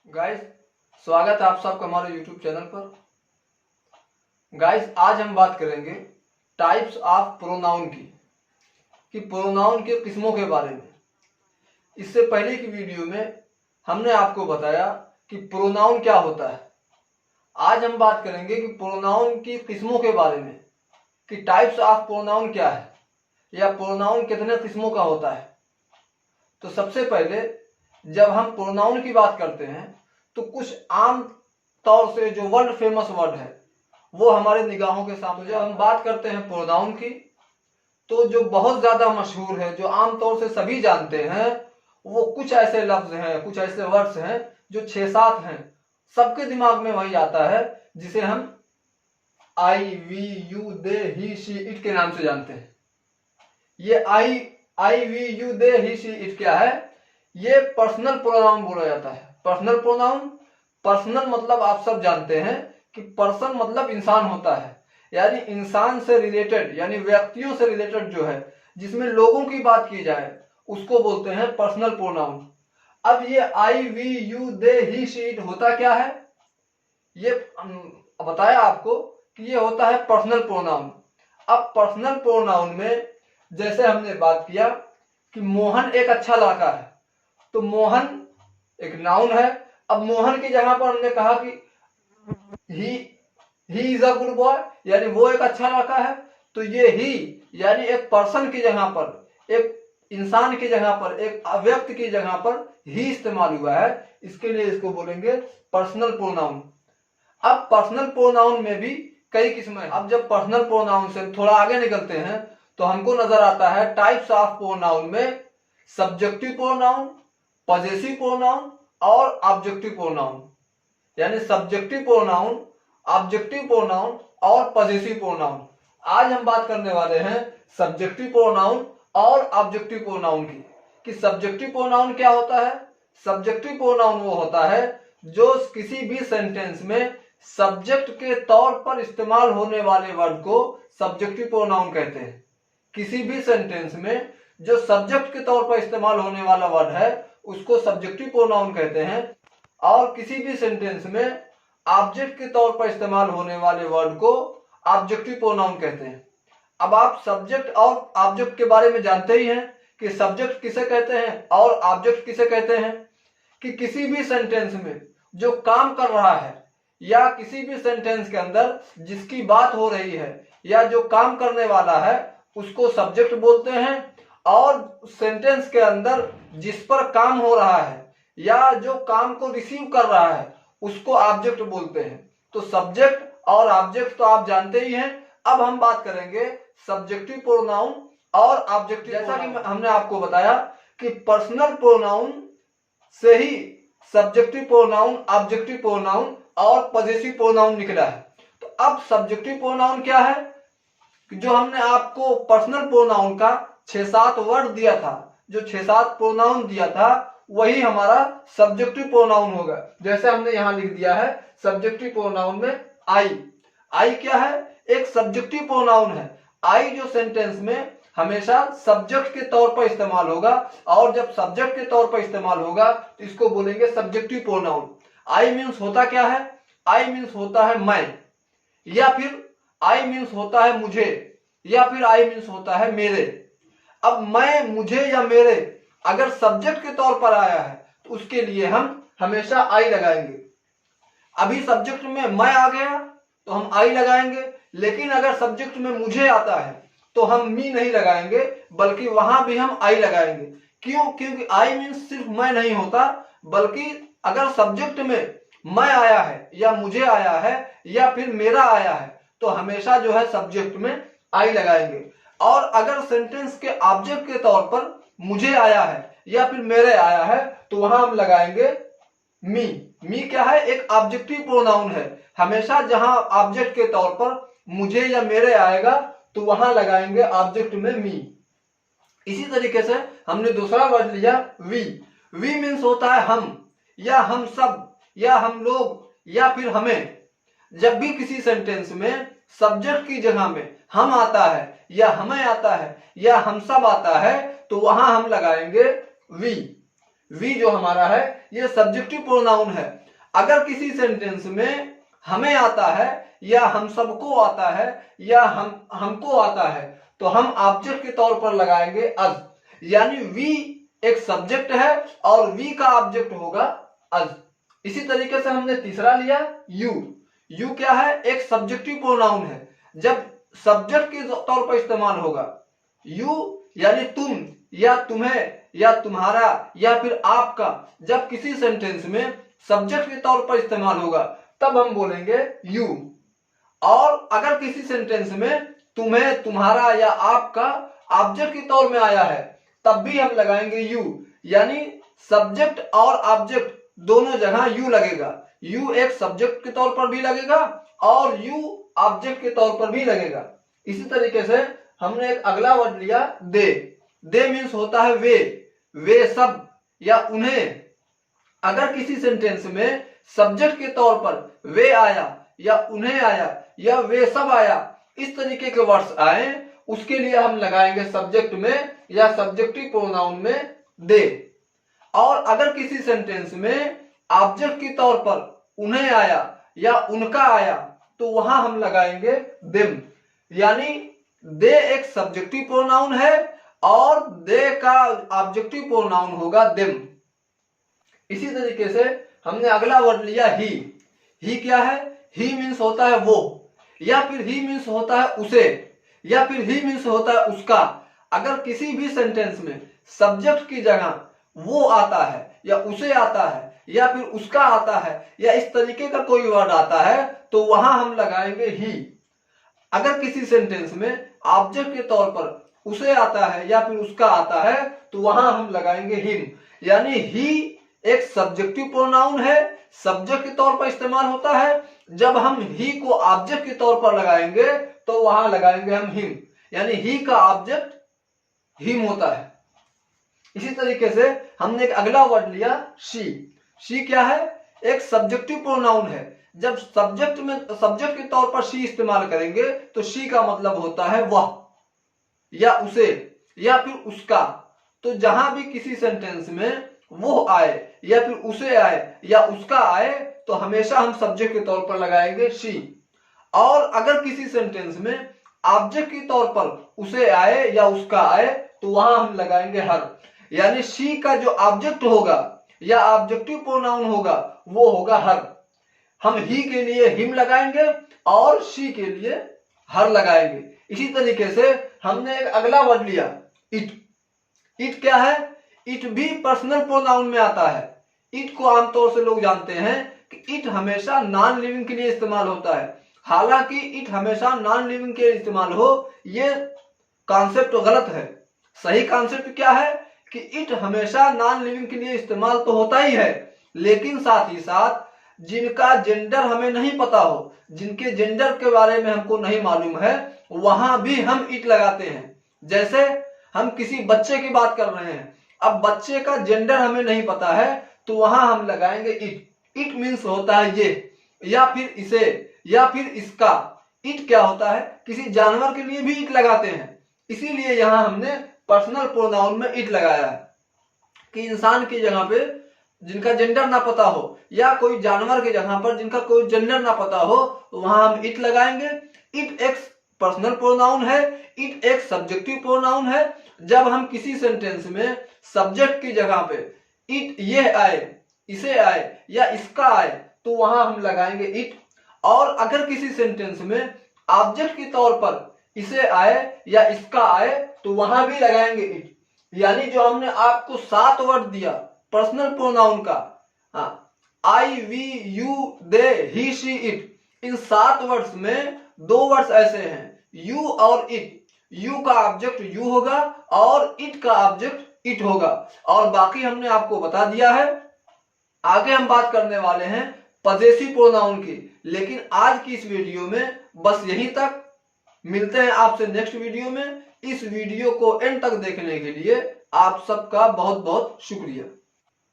Guys, स्वागत है आप सबका हमारे YouTube चैनल पर। गाइस, आज हम बात करेंगे टाइप्स ऑफ प्रोनाउन की प्रोनाउन के किस्मों के बारे में। इससे पहले की वीडियो में हमने आपको बताया कि प्रोनाउन क्या होता है। आज हम बात करेंगे कि प्रोनाउन की किस्मों के बारे में, कि टाइप्स ऑफ प्रोनाउन क्या है या प्रोनाउन कितने किस्मों का होता है। तो सबसे पहले जब हम प्रोनाउन की बात करते हैं तो कुछ आम तौर से जो वर्ल्ड फेमस वर्ड है वो हमारे निगाहों के सामने। जब हम बात करते हैं प्रोनाउन की तो जो बहुत ज्यादा मशहूर है, जो आमतौर से सभी जानते हैं, वो कुछ ऐसे लफ्ज हैं, कुछ ऐसे वर्ड्स हैं जो 6-7 हैं। सबके दिमाग में वही आता है जिसे हम I, we, you, they, he, she, it के नाम से जानते हैं। ये I, we, you, they, he, she, it क्या है? ये पर्सनल प्रोनाउन बोला जाता है। पर्सनल प्रोनाउन, पर्सनल मतलब आप सब जानते हैं कि पर्सन मतलब इंसान होता है, यानी इंसान से रिलेटेड, यानी व्यक्तियों से रिलेटेड जो है, जिसमें लोगों की बात की जाए, उसको बोलते हैं पर्सनल प्रोनाउन। अब ये I, we, you, they, he, she, it होता क्या है? ये बताया आपको कि ये होता है पर्सनल प्रोनाउन। अब पर्सनल प्रोनाउन में जैसे हमने बात किया कि मोहन एक अच्छा लड़का है, तो मोहन एक नाउन है। अब मोहन की जगह पर हमने कहा कि he is a good boy, यानी वो एक अच्छा लड़का है। तो ये ही यानी एक पर्सन की जगह पर, एक इंसान की जगह पर, एक व्यक्ति की जगह पर ही इस्तेमाल हुआ है, इसके लिए इसको बोलेंगे पर्सनल प्रोनाउन। अब पर्सनल प्रोनाउन में भी कई किस्में हैं। अब जब पर्सनल प्रोनाउन से थोड़ा आगे निकलते हैं तो हमको नजर आता है टाइप्स ऑफ प्रोनाउन में सब्जेक्टिव प्रोनाउन, पॉजेसिव प्रोनाउन और ऑब्जेक्टिव प्रोनाउन, यानी सब्जेक्टिव प्रोनाउन, ऑब्जेक्टिव प्रोनाउन और पॉजेसिव प्रोनाउन। आज हम बात करने वाले हैं सब्जेक्टिव प्रोनाउन और ऑब्जेक्टिव प्रोनाउन की, कि सब्जेक्टिव प्रोनाउन क्या होता है। सब्जेक्टिव प्रोनाउन वो होता है जो किसी भी सेंटेंस में सब्जेक्ट के तौर पर इस्तेमाल होने वाले वर्ड को सब्जेक्टिव प्रोनाउन कहते हैं। किसी भी सेंटेंस में जो सब्जेक्ट के तौर पर इस्तेमाल होने वाला वर्ड है उसको सब्जेक्टिव प्रोनाउन कहते हैं, और किसी भी सेंटेंस में ऑब्जेक्ट के तौर पर इस्तेमाल होने वाले वर्ड को ऑब्जेक्टिव प्रोनाउन कहते हैं। अब आप सब्जेक्ट और ऑब्जेक्ट के बारे में जानते ही हैं कि सब्जेक्ट किसे कहते हैं और ऑब्जेक्ट किसे कहते हैं। कि किसी भी सेंटेंस में जो काम कर रहा है या किसी भी सेंटेंस के अंदर जिसकी बात हो रही है या जो काम करने वाला है उसको सब्जेक्ट बोलते हैं, और सेंटेंस के अंदर जिस पर काम हो रहा है या जो काम को रिसीव कर रहा है उसको ऑब्जेक्ट बोलते हैं। तो सब्जेक्ट और ऑब्जेक्ट तो आप जानते ही हैं। अब हम बात करेंगे सब्जेक्टिव प्रोनाउन और ऑब्जेक्टिव। जैसा कि हमने आपको बताया कि पर्सनल प्रोनाउन से ही सब्जेक्टिव प्रोनाउन, ऑब्जेक्टिव प्रोनाउन और पॉजेसिव प्रोनाउन निकला है। तो अब सब्जेक्टिव प्रोनाउन क्या है? जो हमने आपको पर्सनल प्रोनाउन का 6-7 वर्ड दिया था, जो 6-7 प्रोनाउन दिया था, वही हमारा सब्जेक्टिव प्रोनाउन होगा। जैसे हमने यहां लिख दिया है सब्जेक्टिव प्रोनाउन में आई क्या है? एक सब्जेक्टिव प्रोनाउन है। आई जो सेंटेंस में हमेशा सब्जेक्ट के तौर पर इस्तेमाल होगा, और जब सब्जेक्ट के तौर पर इस्तेमाल होगा तो इसको बोलेंगे सब्जेक्टिव प्रोनाउन। आई मीन्स होता क्या है? आई मीन्स होता है मैं, या फिर आई मीन्स होता है मुझे, या फिर आई मीन्स होता है मेरे। अब मैं, मुझे या मेरे अगर सब्जेक्ट के तौर पर आया है तो उसके लिए हम हमेशा आई लगाएंगे। अभी सब्जेक्ट में मैं आ गया तो हम आई लगाएंगे, लेकिन अगर सब्जेक्ट में मुझे आता है तो हम मी नहीं लगाएंगे, बल्कि वहां भी हम आई लगाएंगे। क्यों? क्योंकि आई मीन्स सिर्फ मैं नहीं होता, बल्कि अगर सब्जेक्ट में मैं आया है या मुझे आया है या फिर मेरा आया है तो हमेशा जो है सब्जेक्ट में आई लगाएंगे। और अगर सेंटेंस के ऑब्जेक्ट के तौर पर मुझे आया है या फिर मेरे आया है तो वहां हम लगाएंगे मी। मी क्या है? एक ऑब्जेक्टिव प्रोनाउन है। हमेशा जहां ऑब्जेक्ट के तौर पर मुझे या मेरे आएगा तो वहां लगाएंगे ऑब्जेक्ट में मी। इसी तरीके से हमने दूसरा वर्ड लिया वी। वी मीन्स होता है हम, या हम सब, या हम लोग, या फिर हमें। जब भी किसी सेंटेंस में सब्जेक्ट की जगह में हम आता है या हमें आता है या हम सब आता है तो वहां हम लगाएंगे वी। वी जो हमारा है ये सब्जेक्टिव प्रोनाउन है। अगर किसी सेंटेंस में हमें आता है या हम सबको आता है या हमको आता है तो हम ऑब्जेक्ट के तौर पर लगाएंगे अज, यानी वी एक सब्जेक्ट है और वी का ऑब्जेक्ट होगा अज। इसी तरीके से हमने तीसरा लिया यू। यू क्या है? एक सब्जेक्टिव प्रोनाउन है, जब सब्जेक्ट के तौर पर इस्तेमाल होगा। यू यानी तुम या तुम्हें या तुम्हारा या फिर आपका, जब किसी सेंटेंस में सब्जेक्ट के तौर पर इस्तेमाल होगा तब हम बोलेंगे यू। और अगर किसी सेंटेंस में तुम्हें, तुम्हारा या आपका ऑब्जेक्ट के तौर में आया है तब भी हम लगाएंगे यू, यानी सब्जेक्ट और ऑब्जेक्ट दोनों जगह यू लगेगा। यू एक सब्जेक्ट के तौर पर भी लगेगा और यू ऑब्जेक्ट के तौर पर भी लगेगा। इसी तरीके से हमने एक अगला वर्ड लिया दे। दे मीन्स होता है वे सब या उन्हें। अगर किसी सेंटेंस में सब्जेक्ट के तौर पर वे आया या उन्हें आया या वे सब आया, इस तरीके के वर्ड्स आए, उसके लिए हम लगाएंगे सब्जेक्ट में या सब्जेक्टिव प्रोनाउन में दे। और अगर किसी सेंटेंस में ऑब्जेक्ट के तौर पर उन्हें आया या उनका आया तो वहां हम लगाएंगे देम, यानी दे एक सब्जेक्टिव प्रोनाउन है और दे का ऑब्जेक्टिव प्रोनाउन होगा देम। इसी तरीके से हमने अगला वर्ड लिया ही। ही क्या है? ही मीन्स होता है वो, या फिर ही मीन्स होता है उसे, या फिर ही मीन्स होता है उसका। अगर किसी भी सेंटेंस में सब्जेक्ट की जगह वो आता है या उसे आता है या फिर उसका आता है या इस तरीके का कोई वर्ड आता है तो वहां हम लगाएंगे ही। अगर किसी सेंटेंस में ऑब्जेक्ट के तौर पर उसे आता है या फिर उसका आता है तो वहां हम लगाएंगे हिम, यानी ही एक सब्जेक्टिव प्रोनाउन है, सब्जेक्ट के तौर पर इस्तेमाल होता है। जब हम ही को ऑब्जेक्ट के तौर पर लगाएंगे तो वहां लगाएंगे हम हिम, यानी ही का ऑब्जेक्ट हिम होता है। इसी तरीके से हमने एक अगला वर्ड लिया शी। शी क्या है? एक सब्जेक्टिव प्रोनाउन है। जब सब्जेक्ट के तौर पर शी इस्तेमाल करेंगे तो शी का मतलब होता है वह या उसे या फिर उसका। तो जहां भी किसी सेंटेंस में वो आए या फिर उसे आए या उसका आए तो हमेशा हम सब्जेक्ट के तौर पर लगाएंगे शी। और अगर किसी सेंटेंस में ऑब्जेक्ट के तौर पर उसे आए या उसका आए तो वहां हम लगाएंगे हर, यानी शी का जो ऑब्जेक्ट होगा या ऑब्जेक्टिव प्रोनाउन होगा वो होगा हर। हम ही के लिए हिम लगाएंगे और शी के लिए हर लगाएंगे। इसी तरीके से हमने एक अगला वर्ड लिया इट। इट क्या है? इट भी पर्सनल प्रोनाउन में आता है। इट को आमतौर से लोग जानते हैं कि इट हमेशा नॉन लिविंग के लिए इस्तेमाल होता है। हालांकि इट हमेशा नॉन लिविंग के लिए इस्तेमाल हो ये कॉन्सेप्ट गलत है। सही कॉन्सेप्ट क्या है कि इट हमेशा नॉन लिविंग के लिए इस्तेमाल तो होता ही है, लेकिन साथ ही साथ जिनका जेंडर हमें नहीं पता हो, जिनके जेंडर के बारे में हमको नहीं मालूम है, वहां भी हम इट लगाते हैं। जैसे हम किसी बच्चे की बात कर रहे हैं, अब बच्चे का जेंडर हमें नहीं पता है तो वहां हम लगाएंगे इट। इट मीन्स होता है ये या फिर इसे या फिर इसका। इट क्या होता है? किसी जानवर के लिए भी इट लगाते हैं, इसीलिए यहां हमने पर्सनल प्रोनाउन में इट लगाया है कि इंसान की जगह पे जिनका जेंडर ना पता हो या कोई जानवर की जगह पर जिनका कोई जेंडर ना पता हो तो वहां हम इट लगाएंगे। इट एक पर्सनल प्रोनाउन है, इट एक सब्जेक्टिव प्रोनाउन है। जब हम किसी सेंटेंस में सब्जेक्ट की जगह पे इट ये आए, इसे आए या इसका आए तो वहां हम लगाएंगे इट। और अगर किसी सेंटेंस में ऑब्जेक्ट के तौर पर इसे आए या इसका आए तो वहां भी लगाएंगे इट। यानी जो हमने आपको 7 वर्ड दिया पर्सनल प्रोनाउन का, I, we, you, they, he, she, it, इन 7 वर्ड्स में 2 वर्ड्स ऐसे हैं यू और इट। यू का ऑब्जेक्ट यू होगा और इट का ऑब्जेक्ट इट होगा, और बाकी हमने आपको बता दिया है। आगे हम बात करने वाले हैं पजेसिव प्रोनाउन की, लेकिन आज की इस वीडियो में बस यहीं तक। मिलते हैं आपसे नेक्स्ट वीडियो में। इस वीडियो को एंड तक देखने के लिए आप सबका बहुत बहुत शुक्रिया।